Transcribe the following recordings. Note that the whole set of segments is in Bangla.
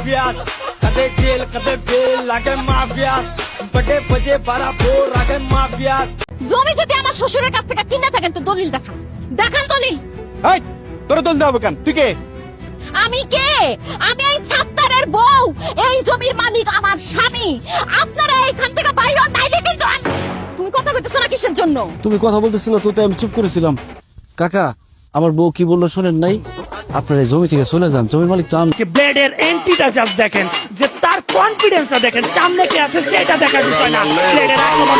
माफियास कदे जेल कदे बेल लागे माफियास बड़े बजे 12 भोर लागे माफियास জমি যদি আমার শ্বশুরের কাছ থেকে কিনে থাকেন তো দলিল দেখান দেখান দলিল। এই তোর দল দাও কেন? তুই কে? আমি কে? আমি এই সাত্তারের বউ, এই জমির মালিক আমার স্বামী। আপনারা এইখান থেকে বাইরে হন, নাইলে কিন্তু তুমি কথা কইতেছ না কিসের জন্য? তুমি কথা বলতেছিল তো তাই আমি চুপ করেছিলাম। কাকা আমার বউ কি বললো শোনেন নাই? আপনার এই জমি থেকে চলে যান, জমির মালিক তো আমি। ব্লেডের এন্টিটা জাস্ট দেখেন, যে তার কনফিডেন্সটা দেখেন, সামনে কি আছে সেটা দেখার বিষয় না। ব্লেডের আক্রমণ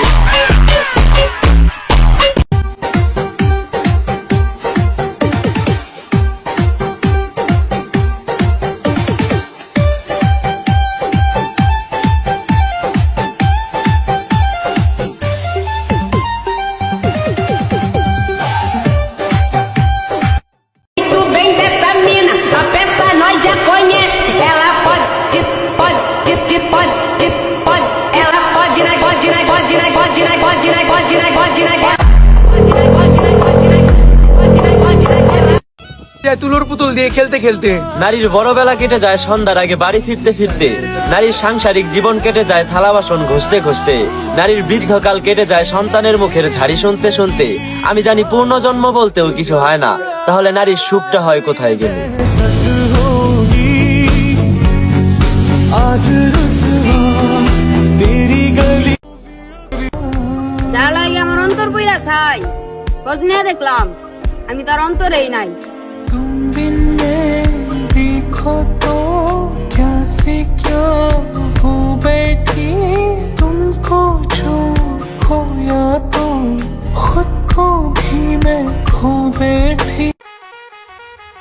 তুলোর পুতুল দিয়ে খেলতে খেলতে নারীর বড় বেলা কেটে যায় সন্ধ্যার আগে বাড়ি ফিরতে ফিরতে, নারীর সাংসারিক জীবন কেটে যায় থালা বাসন ঘষতে ঘষতে, নারীর বৃদ্ধকাল কেটে যায় সন্তানের মুখের ঝাড়ি শুনতে শুনতে। আমি জানি পূর্ণজন্ম বলতেও কিছু হয় না, তাহলে নারীর সুখটা হয় কোথায় গেলে? চালাই আমার অন্তর বইরা ছাই খোঁজ নিয়ে দেখলাম আমি তার অন্তরেই নাই। देखो तो क्या से क्या हो बैठी तुमको जो खोया तो खुद को भी मैं खो बैठी।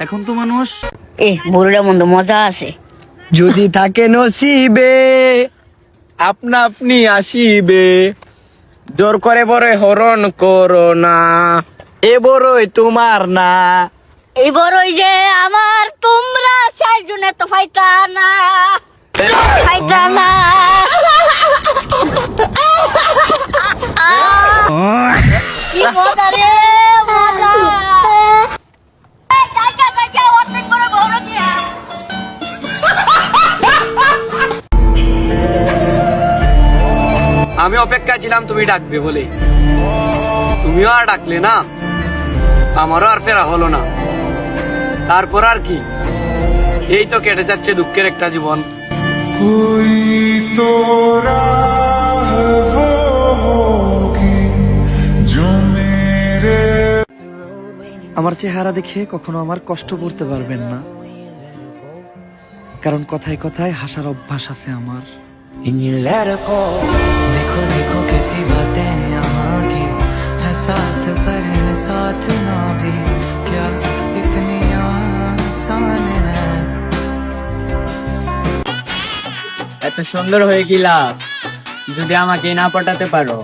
এখন তো মানুষ বড়রা মন্দ মজা আছে যদি থাকে নসিবে আপনা আপনি আসিবে, জোর করে বড় হরণ করো না, এ বড়ই তোমার না। এই বড়ই যে আমার, তোমরা চারজনে তো ফাইতা না ফাইতা না। কি মজা রে মজা। আমি অপেক্ষা ছিলাম তুমি ডাকবে বলে, তুমিও আর ডাকলে না, আমারও আর ফেরা হলো না। তারপর আর কি, এই তো কেটে যাচ্ছে দুঃখের একটা জীবন। कोई तो राह वो होगी जो मेरे। আমার চেহারা দেখে কখনো আমার কষ্ট করতে পারবেন না, কারণ কথায় কথায় হাসার অভ্যাস আছে আমার। देखो देखो कैसी बातें यहाँ की है, साथ पर है साथ ना भी, क्या इतनी आसान है। এত সুন্দর হয়ে কি লাভ যদি আমাকে না পটাতে পারো?